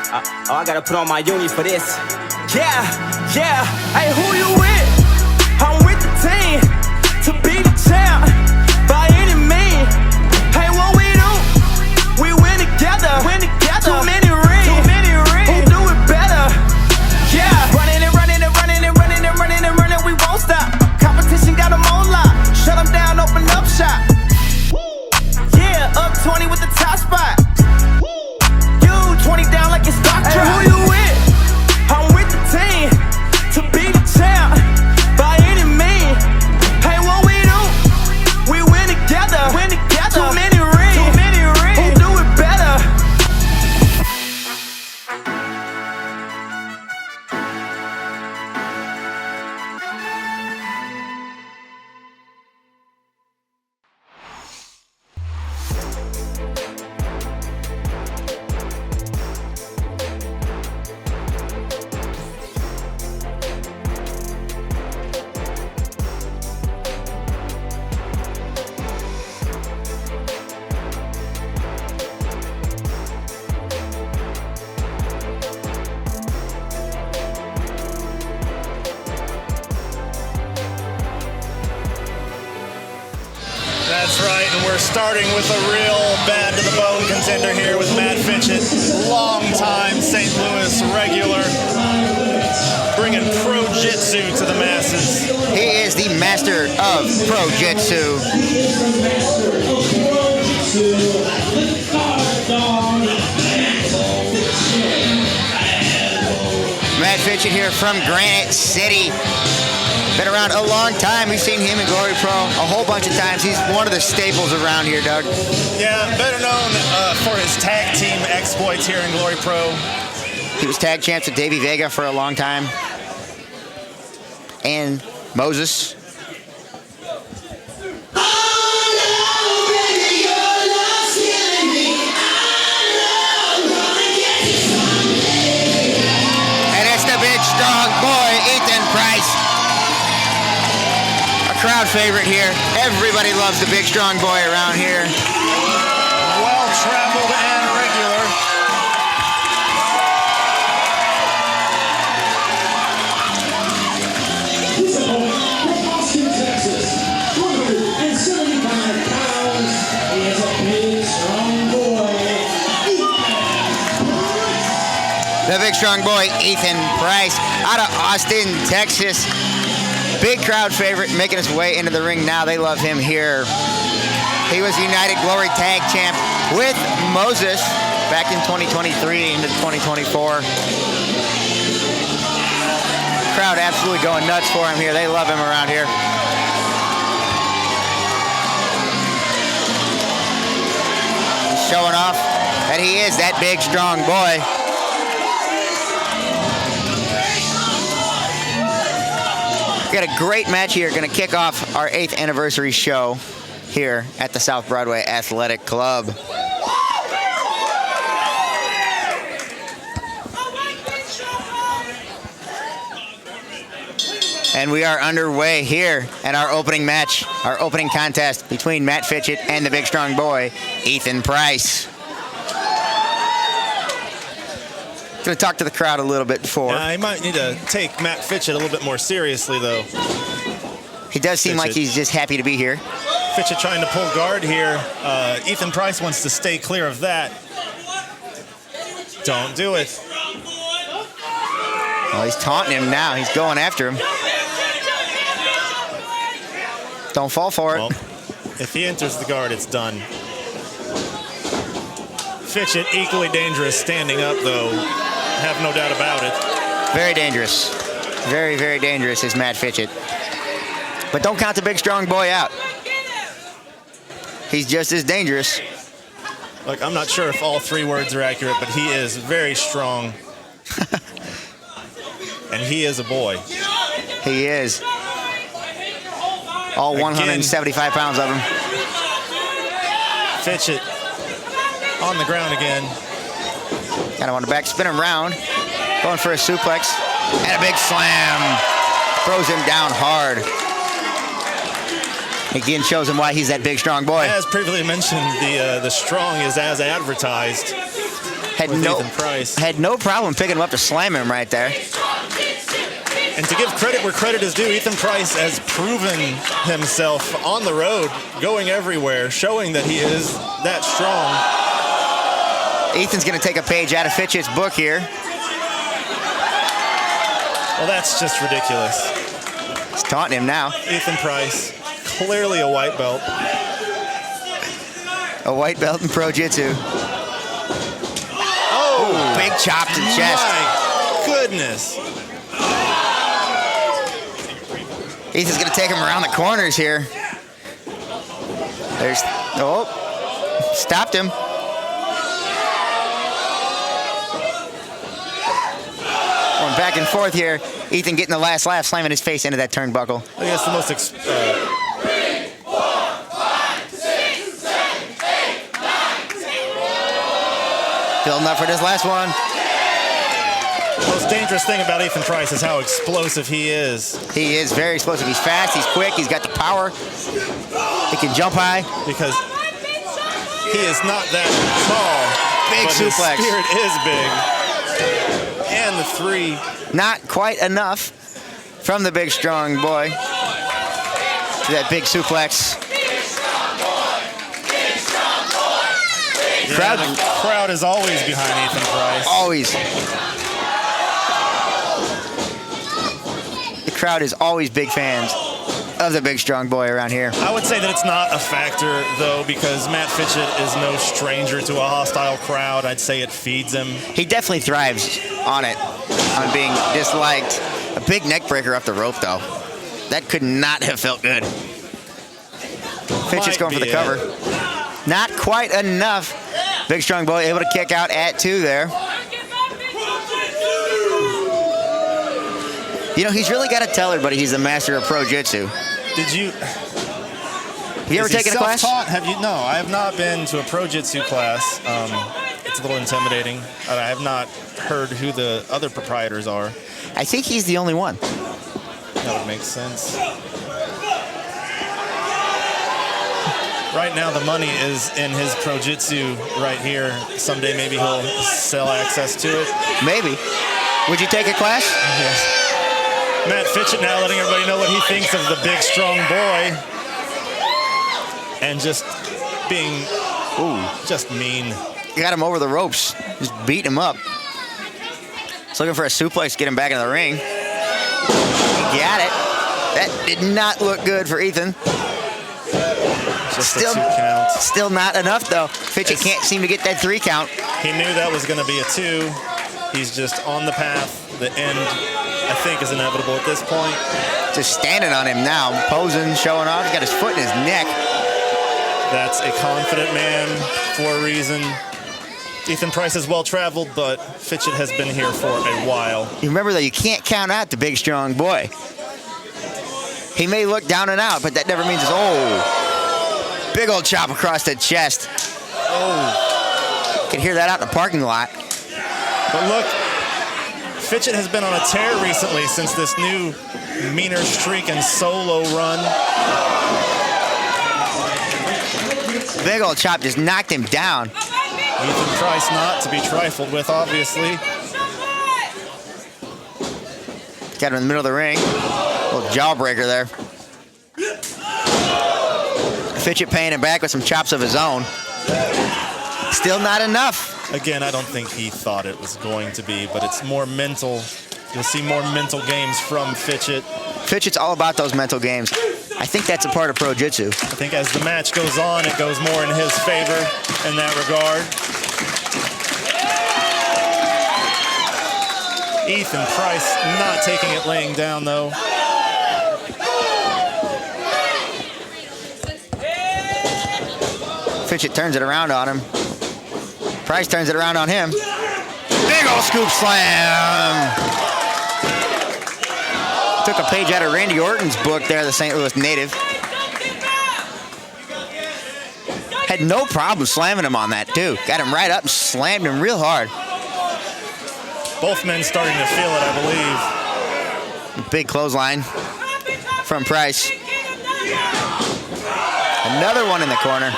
Oh, I gotta put on my uni for this. Yeah, yeah. Hey, who you with? I'm with the team to be the champ by any means. Hey, what we do? We win together. Too many rings. Who do it better? Yeah. Running and running and running and running and running and running. We won't stop. Competition got them on lock. Shut them down, open up shop. Yeah, up 20 with the top spot. You 20 down like it's stock drop. Hey, who you with? I'm with the team to be the champ by any means. Hey, what we do? We win together. Too many rings. Who do it better? That's right, and we're starting with a real bad-to-the-bone contender here with Matt Fitchett, long-time St. Louis regular, bringing pro-jitsu to the masses. He is the master of pro-jitsu. Matt Fitchett here from Granite City. Been around a long time. We've seen him in Glory Pro a whole bunch of times. He's one of the staples around here, Doug. Yeah, better known for his tag team exploits here in Glory Pro. He was tag champs with Davey Vega for a long time. And Moses. And it's the big, strong boy, Ethan Price. Crowd favorite here. Everybody loves the big strong boy around here. Well traveled and regular. He's a boy from Austin, Texas. 175 pounds. He is a big strong boy. The big strong boy, Ethan Price, out of Austin, Texas. Big crowd favorite, making his way into the ring now. They love him here. He was United Glory Tag Champ with Moses back in 2023 into 2024. Crowd absolutely going nuts for him here. They love him around here. He's showing off that he is that big, strong boy. We got a great match here. Going to kick off our 8th anniversary show here at the South Broadway Athletic Club. And we are underway here at our opening match, our opening contest between Matt Fitchett and the big strong boy, Ethan Price. Going to talk to the crowd a little bit before. He might need to take Matt Fitchett a little bit more seriously, though. He does seem like he's just happy to be here. Fitchett trying to pull guard here. Ethan Price wants to stay clear of that. Don't do it. Well, he's taunting him now. He's going after him. Don't fall for it. Well, if he enters the guard, it's done. Fitchett equally dangerous standing up, though. Have no doubt about it. Very dangerous. Very, very dangerous is Matt Fitchett. But don't count the big strong boy out. He's just as dangerous. Look, I'm not sure if all 3 words are accurate, but he is very strong. And he is a boy. He is. All 175 pounds of him. Fitchett on the ground again. Kind of on the back, spin him around. Going for a suplex. And a big slam. Throws him down hard. Again, shows him why he's that big, strong boy. As previously mentioned, the strong is as advertised. Had no problem picking him up to slam him right there. And to give credit where credit is due, Ethan Price has proven himself on the road, going everywhere, showing that he is that strong. Ethan's going to take a page out of Fitchett's book here. Well, that's just ridiculous. He's taunting him now. Ethan Price, clearly a white belt. A white belt in Pro-Jitsu. Oh, big chop to the chest. My goodness. Ethan's going to take him around the corners here. There's, stopped him. Going back and forth here. Ethan getting the last laugh, slamming his face into that turnbuckle. I think that's the most building up for this last one. The most dangerous thing about Ethan Price is how explosive he is. He is very explosive. He's fast, he's quick, he's got the power. He can jump high. Because he is not that tall. Big but suplex. His spirit is big. And the three. Not quite enough from the big strong boy. To that big suplex. Yeah, the crowd is always behind Ethan Price. Always. The crowd is always big fans of the big strong boy around here. I would say that it's not a factor, though, because Matt Fitchett is no stranger to a hostile crowd. I'd say it feeds him. He definitely thrives on it, on being disliked. A big neck breaker off the rope, though. That could not have felt good. Fitchett's going for the cover. Not quite enough. Big strong boy able to kick out at 2 there. You know, he's really got to tell everybody he's the master of Pro-Jitsu. Did you... Have you ever taken a class? Have you? No, I have not been to a Pro-Jitsu class. It's a little intimidating. I have not heard who the other proprietors are. I think he's the only one. That would make sense. Right now, the money is in his Pro-Jitsu right here. Someday, maybe he'll sell access to it. Maybe. Would you take a class? Yes. Matt Fitchett now letting everybody know what he thinks of the big, strong boy. And just being, just mean. You got him over the ropes. Just beat him up. He's looking for a suplex, get him back in the ring. He got it. That did not look good for Ethan. Just a 2 count. Still not enough, though. Fitchett can't seem to get that 3 count. He knew that was going to be a 2. He's just on the path. The end, I think, is inevitable at this point. Just standing on him now, posing, showing off. He's got his foot in his neck. That's a confident man for a reason. Ethan Price is well-traveled, but Fitchett has been here for a while. You remember, though, you can't count out the big, strong boy. He may look down and out, but that never means it's, big old chop across the chest. You can hear that out in the parking lot. But look, Fitchett has been on a tear recently since this new meaner streak and solo run. Big old chop just knocked him down. Ethan Price not to be trifled with, obviously. Got him in the middle of the ring. Little jawbreaker there. Fitchett paying it back with some chops of his own. Still not enough. Again, I don't think he thought it was going to be, but it's more mental. You'll see more mental games from Fitchett. Fitchett's all about those mental games. I think that's a part of Pro-Jitsu. I think as the match goes on, it goes more in his favor in that regard. Ethan Price not taking it laying down, though. Fitchett turns it around on him. Price turns it around on him. Big old scoop slam. Took a page out of Randy Orton's book there, the St. Louis native. Had no problem slamming him on that, too. Got him right up and slammed him real hard. Both men starting to feel it, I believe. Big clothesline from Price. Another one in the corner.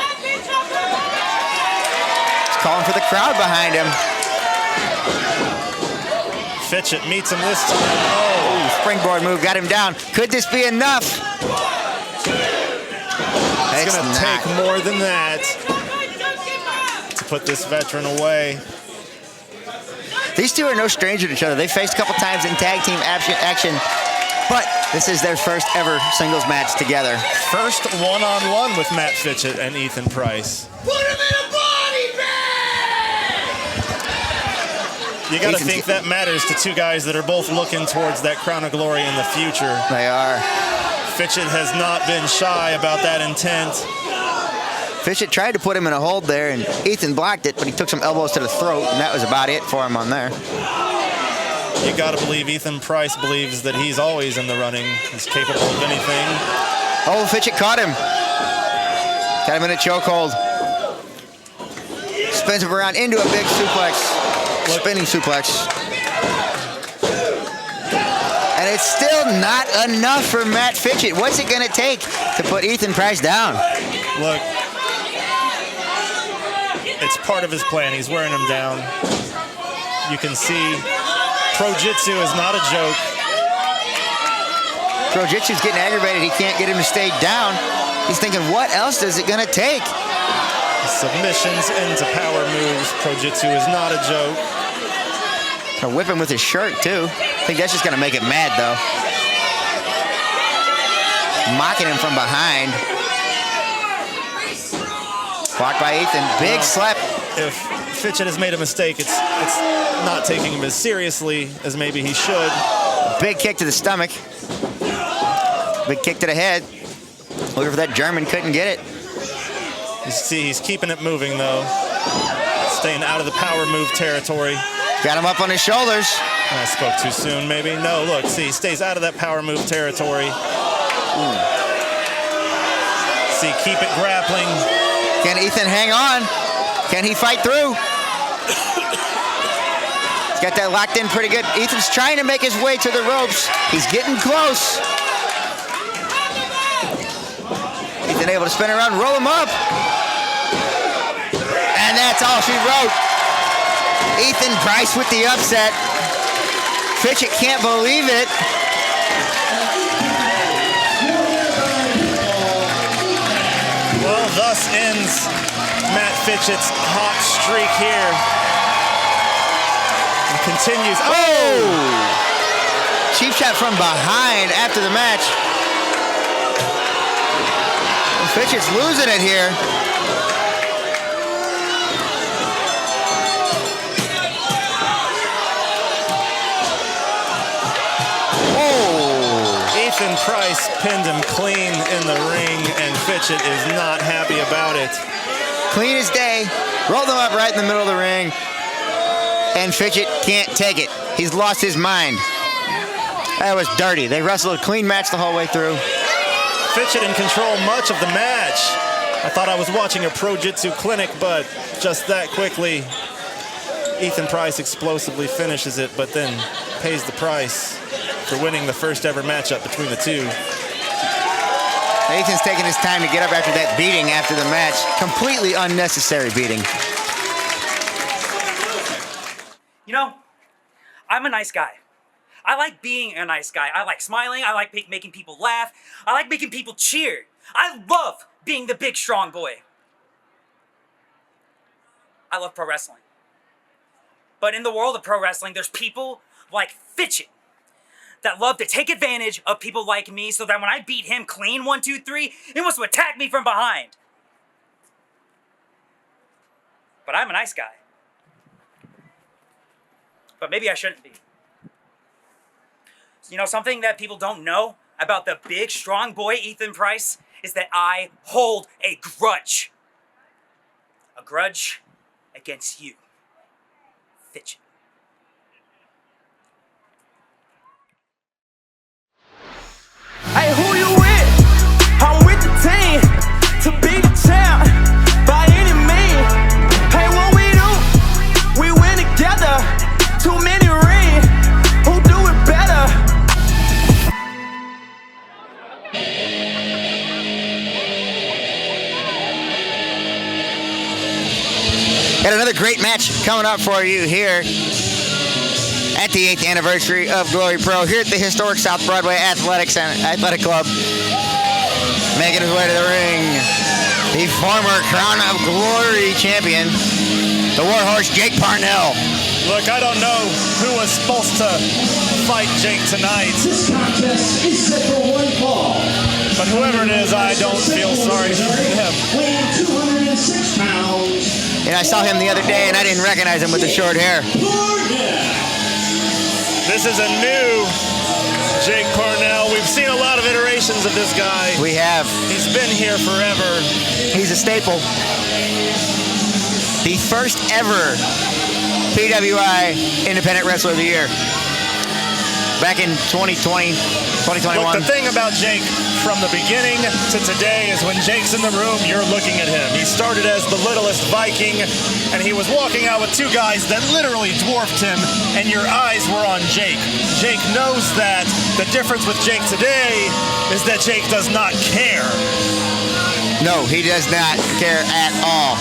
calling for the crowd behind him. Fitchett meets him this time. Oh, Springboard move got him down. Could this be enough? it's going to take more than that to put this veteran away. These two are no stranger to each other. They faced a couple times in tag team action, but this is their first ever singles match together. First one-on-one with Matt Fitchett and Ethan Price. Put him in a body bag! You got to think that matters to two guys that are both looking towards that crown of glory in the future. They are. Fitchett has not been shy about that intent. Fitchett tried to put him in a hold there, and Ethan blocked it, but he took some elbows to the throat, and that was about it for him on there. You got to believe Ethan Price believes that he's always in the running. He's capable of anything. Oh, Fitchett caught him. Got him in a chokehold. Spins him around into a big suplex. Spinning suplex. And it's still not enough for Matt Fitchett. What's it going to take to put Ethan Price down? Look, it's part of his plan. He's wearing him down. You can see Pro-Jitsu is not a joke. Pro-Jitsu's getting aggravated. He can't get him to stay down. He's thinking, what else is it going to take? Submissions into power moves. Pro-Jitsu is not a joke. Gonna whip him with his shirt, too. I think that's just going to make it mad, though. Mocking him from behind. Blocked by Ethan. Big slap. If Fitchett has made a mistake, it's not taking him as seriously as maybe he should. Big kick to the stomach. Big kick to the head. Looking for that German, couldn't get it. You see, he's keeping it moving, though. Staying out of the power move territory. Got him up on his shoulders. I spoke too soon, maybe. No, look, see, he stays out of that power move territory. See, keep it grappling. Can Ethan hang on? Can he fight through? He's got that locked in pretty good. Ethan's trying to make his way to the ropes. He's getting close. Ethan able to spin around, roll him up. And that's all she wrote. Ethan Price with the upset. Fitchett can't believe it. Well, thus ends Matt Fitchett's hot streak here. And continues. Oh! Cheap shot from behind after the match. And Fitchett's losing it here. Ethan Price pinned him clean in the ring, and Fitchett is not happy about it. Clean as day. Rolled him up right in the middle of the ring. And Fitchett can't take it. He's lost his mind. That was dirty. They wrestled a clean match the whole way through. Fitchett in control much of the match. I thought I was watching a Pro-Jitsu clinic, but just that quickly, Ethan Price explosively finishes it, but then pays the price for winning the first ever matchup between the two. Ethan's taking his time to get up after that beating after the match. Completely unnecessary beating. You know, I'm a nice guy. I like being a nice guy. I like smiling. I like making people laugh. I like making people cheer. I love being the big, strong boy. I love pro wrestling. But in the world of pro wrestling, there's people like Fitchett that love to take advantage of people like me so that when I beat him clean 1, 2, 3, he wants to attack me from behind. But I'm a nice guy. But maybe I shouldn't be. You know, something that people don't know about the big, strong boy, Ethan Price, is that I hold a grudge. A grudge against you, Fitchett. Hey, who you with? I'm with the team to be the champ by any means. Hey, what we do? We win together. Too many rings. Who do it better? Got another match coming up for you here at the 8th anniversary of Glory Pro here at the historic South Broadway Athletic Club. Making his way to the ring, the former Crown of Glory champion, the Warhorse Jake Parnell. Look, I don't know who was supposed to fight Jake tonight. This contest is set for one fall. But whoever it is, I don't feel sorry for him. Weighing 206 pounds. And I saw him the other day, and I didn't recognize him with the short hair. This is a new Jake Parnell. We've seen a lot of iterations of this guy. We have. He's been here forever. He's a staple. The first ever PWI Independent Wrestler of the Year. Back in 2020, 2021. Look, the thing about Jake from the beginning to today is when Jake's in the room, you're looking at him. He started as the littlest Viking, and he was walking out with two guys that literally dwarfed him, and your eyes were on Jake. Jake knows that. The difference with Jake today is that Jake does not care. No, he does not care at all.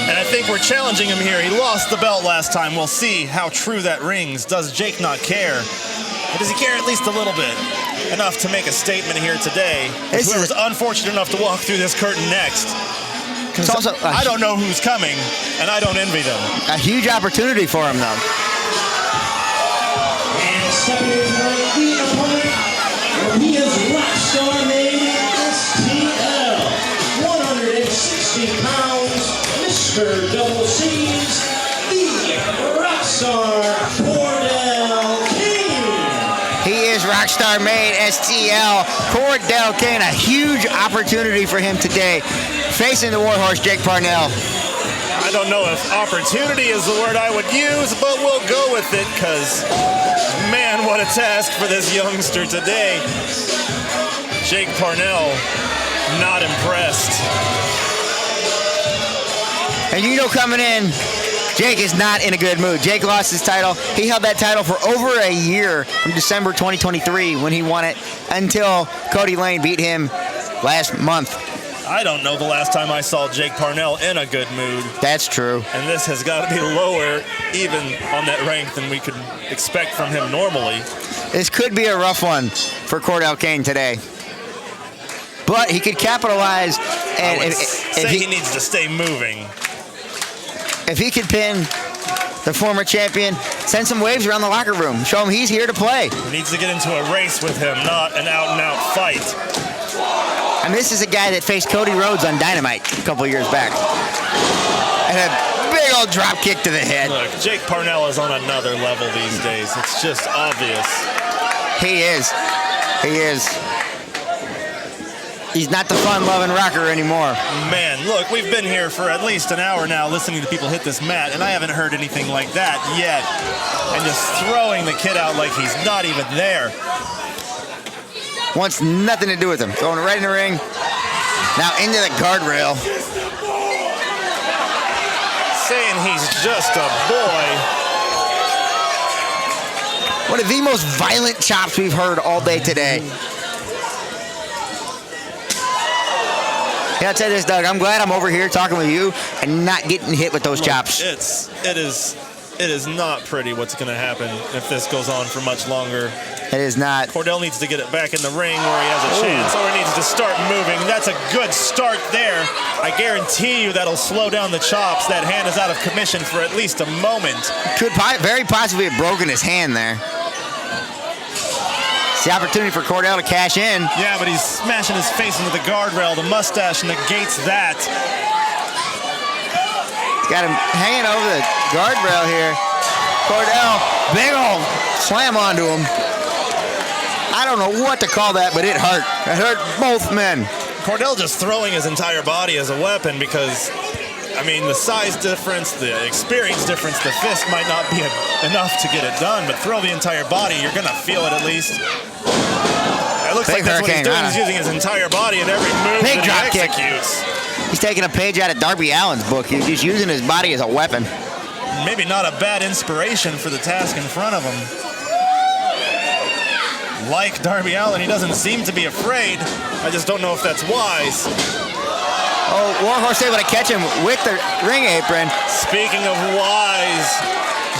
And I think we're challenging him here. He lost the belt last time. We'll see how true that rings. Does Jake not care? Or does he care at least a little bit? Enough to make a statement here today. Whoever's unfortunate enough to walk through this curtain next. It's also I don't know who's coming, and I don't envy them. a huge opportunity for him, though. And stepping into the ring, the opponent, he is Rockstar Made STL. 160 pounds, Mr. Double C's, the Rockstar Cordell Cain. He is Rockstar Made STL, Cordell Cain. A huge opportunity for him today, facing the Warhorse Jake Parnell. I don't know if opportunity is the word I would use, but we'll go with it, because, man, what a task for this youngster today. Jake Parnell, not impressed. And you know, coming in, Jake is not in a good mood. Jake lost his title. He held that title for over a year, from December 2023 when he won it, until Cody Lane beat him last month. I don't know the last time I saw Jake Parnell in a good mood. That's true. And this has got to be lower, even on that rank, than we could expect from him normally. This could be a rough one for Cordell Cain today. But he could capitalize, and if he needs to stay moving. If he could pin the former champion, send some waves around the locker room. Show him he's here to play. He needs to get into a race with him, not an out-and-out fight. I mean, this is a guy that faced Cody Rhodes on Dynamite a couple years back. And a big old drop kick to the head. Look, Jake Parnell is on another level these days. It's just obvious. He is. He is. He's not the fun-loving rocker anymore. Man, look, we've been here for at least an hour now listening to people hit this mat, and I haven't heard anything like that yet. And just throwing the kid out like he's not even there. Wants nothing to do with him. Going right in the ring. Now into the guardrail. Saying he's just a boy. One of the most violent chops we've heard all day today. Yeah, I'll tell you this, Doug. I'm glad I'm over here talking with you and not getting hit with those chops. It is not pretty what's going to happen if this goes on for much longer. It is not. Cordell needs to get it back in the ring where he has a chance, or he needs to start moving. That's a good start there. I guarantee you that'll slow down the chops. That hand is out of commission for at least a moment. Could very possibly have broken his hand there. It's the opportunity for Cordell to cash in. Yeah, but he's smashing his face into the guardrail. The mustache negates that. He's got him hanging over the guardrail here. Cordell, big old slam onto him. I don't know what to call that, but it hurt. It hurt both men. Cordell just throwing his entire body as a weapon because, I mean, the size difference, the experience difference, the fist might not be enough to get it done, but throw the entire body, you're going to feel it at least. It looks like that's what he's doing. He's using his entire body in every move that he executes. He's taking a page out of Darby Allin's book. He's just using his body as a weapon. Maybe not a bad inspiration for the task in front of him. Like Darby Allin, he doesn't seem to be afraid. I just don't know if that's wise. Oh, Warhorse able to catch him with the ring apron. Speaking of wise,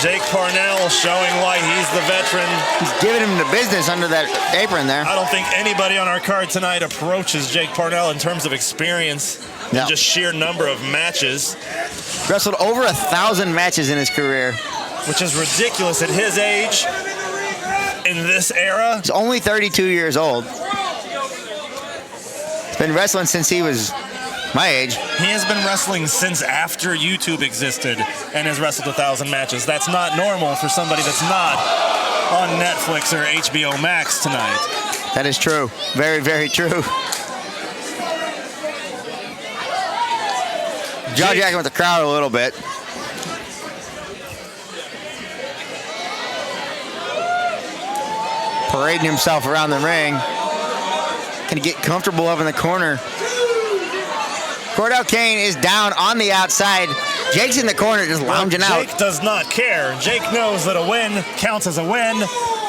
Jake Parnell showing why he's the veteran. He's giving him the business under that apron there. I don't think anybody on our card tonight approaches Jake Parnell in terms of experience and just sheer number of matches. Wrestled over 1,000 matches in his career. Which is ridiculous at his age, in this era. He's only 32 years old. He's been wrestling since he was my age. He has been wrestling since after YouTube existed and has wrestled 1,000 matches. That's not normal for somebody that's not on Netflix or HBO Max tonight. That is true. Very, very true. Jaw-jacking with the crowd a little bit. Parading himself around the ring. Can he get comfortable up in the corner? Cordell Cain is down on the outside. Jake's in the corner just lounging out. Jake does not care. Jake knows that a win counts as a win.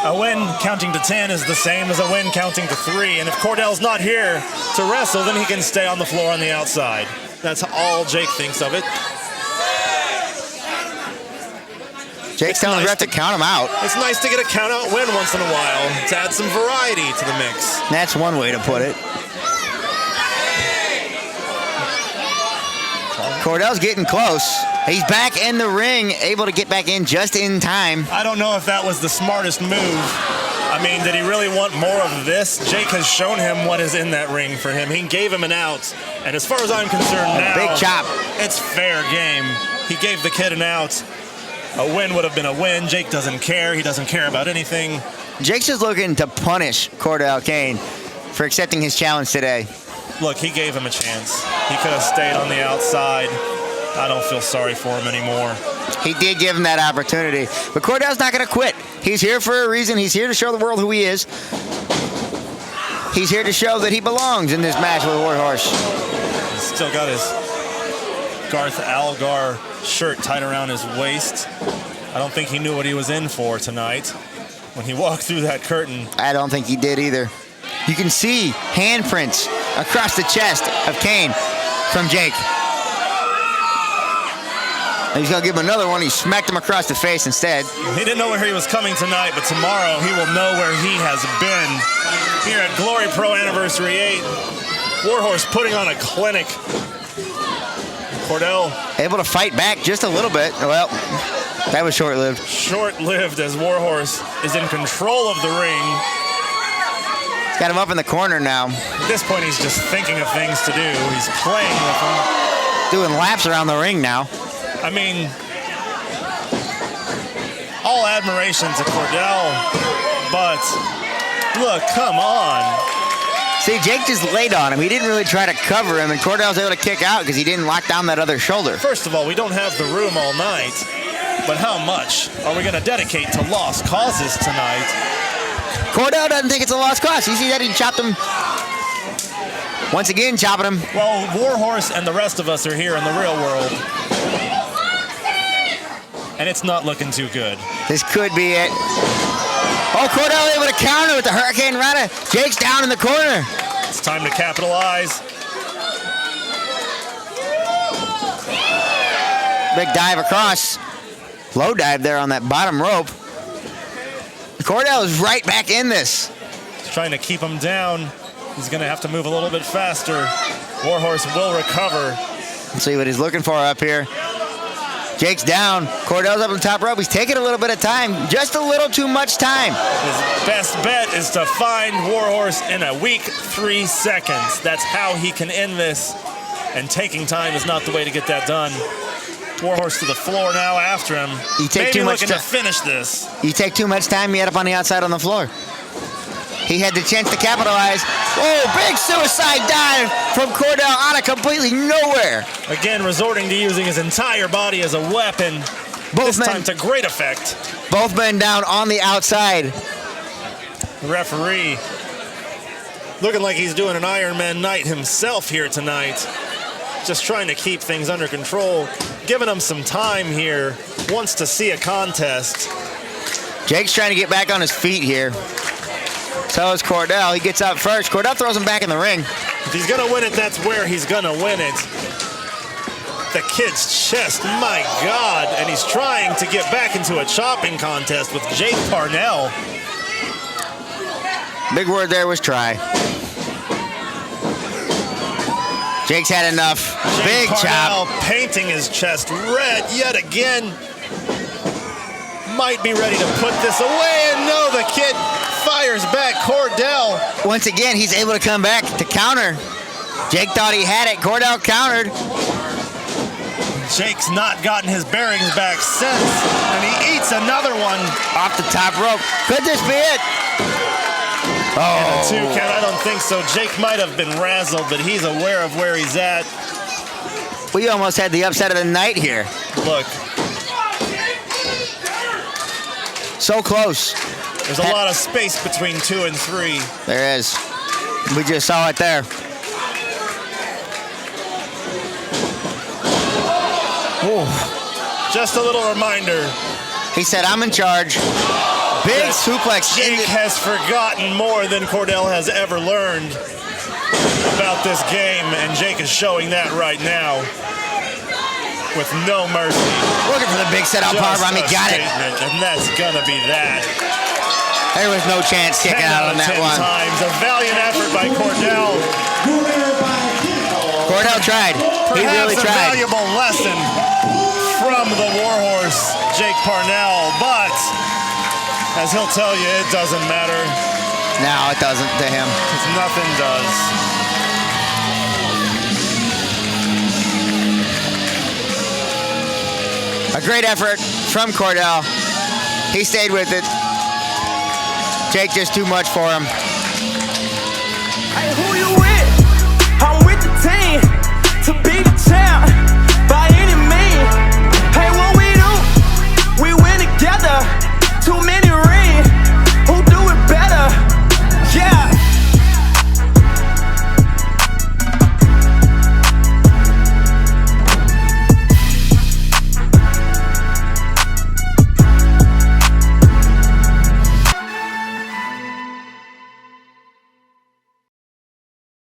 A win counting to 10 is the same as a win counting to 3. And if Cordell's not here to wrestle, then he can stay on the floor on the outside. That's all Jake thinks of it. Jake's telling the ref to count him out. It's nice to get a count-out win once in a while to add some variety to the mix. That's one way to put it. Cordell's getting close. He's back in the ring, able to get back in just in time. I don't know if that was the smartest move. I mean, did he really want more of this? Jake has shown him what is in that ring for him. He gave him an out. And as far as I'm concerned now, big chop. It's fair game. He gave the kid an out. A win would have been a win. Jake doesn't care. He doesn't care about anything. Jake's just looking to punish Cordell Cain for accepting his challenge today. Look, he gave him a chance. He could have stayed on the outside. I don't feel sorry for him anymore. He did give him that opportunity. But Cordell's not going to quit. He's here for a reason. He's here to show the world who he is. He's here to show that he belongs in this match with Warhorse. He's still got his Garth Algar shirt tied around his waist. I don't think he knew what he was in for tonight when he walked through that curtain. I don't think he did either. You can see handprints across the chest of Cain from Jake. And he's going to give him another one. He smacked him across the face instead. He didn't know where he was coming tonight, but tomorrow he will know where he has been. Here at Glory Pro Anniversary 8, Warhorse putting on a clinic. Cordell able to fight back just a little bit. Well, that was short-lived. Short-lived as Warhorse is in control of the ring. Got him up in the corner now. At this point, he's just thinking of things to do. He's playing with him. Doing laps around the ring now. I mean, all admiration to Cordell, but look, come on. See, Jake just laid on him. He didn't really try to cover him, and Cordell's able to kick out because he didn't lock down that other shoulder. First of all, we don't have the room all night, but how much are we going to dedicate to lost causes tonight? Cordell doesn't think it's a lost cause. You see that he chopped him. Once again, chopping him. Well, Warhorse and the rest of us are here in the real world. And it's not looking too good. This could be it. Oh, Cordell able to counter with the Hurricane Rana. Jake's down in the corner. It's time to capitalize. Big dive across. Low dive there on that bottom rope. Cordell is right back in this. He's trying to keep him down. He's going to have to move a little bit faster. Warhorse will recover. Let's see what he's looking for up here. Jake's down. Cordell's up on the top rope. He's taking a little bit of time. Just a little too much time. His best bet is to find Warhorse in a weak 3 seconds. That's how he can end this. And taking time is not the way to get that done. Warhorse to the floor now after him. You take Maybe too much looking to finish this. You take too much time, you end up on the outside on the floor. He had the chance to capitalize. Oh, big suicide dive from Cordell out of completely nowhere. Again, resorting to using his entire body as a weapon. This time to great effect. Both men down on the outside. The referee looking like he's doing an Iron Man night himself here tonight. Just trying to keep things under control. Giving him some time here. Wants to see a contest. Jake's trying to get back on his feet here. So is Cordell. He gets up first. Cordell throws him back in the ring. If he's gonna win it, that's where he's gonna win it. The kid's chest, my God. And he's trying to get back into a chopping contest with Jake Parnell. Big word there was try. Jake's had enough. Jake Big Parnell chop. painting his chest red yet again. Might be ready to put this away, and no, the kid fires back. Cordell. Once again, he's able to come back to counter. Jake thought he had it. Cordell countered. Jake's not gotten his bearings back since, and he eats another one. Off the top rope. Could this be it? And a Oh. 2 count, I don't think so. Jake might have been razzled, but he's aware of where he's at. We almost had the upset of the night here. Look, So close. there's a lot of space between 2 and 3. There is. We just saw it there. Just a little reminder, He said, I'm in charge. Big suplex. Jake has forgotten more than Cordell has ever learned about this game, and Jake is showing that right now with no mercy. Looking for the big setup powerbomb. He got it. And that's gonna be that. There was no chance 10 kicking out on that 10 one. times. A valiant effort by Cordell. Cordell tried. He really Perhaps a tried. valuable lesson from the Warhorse, Jake Parnell, but as he'll tell you, it doesn't matter, No, it doesn't to him. because nothing does. A great effort from Cordell. He stayed with it. Jake just too much for him. Hey, who you with?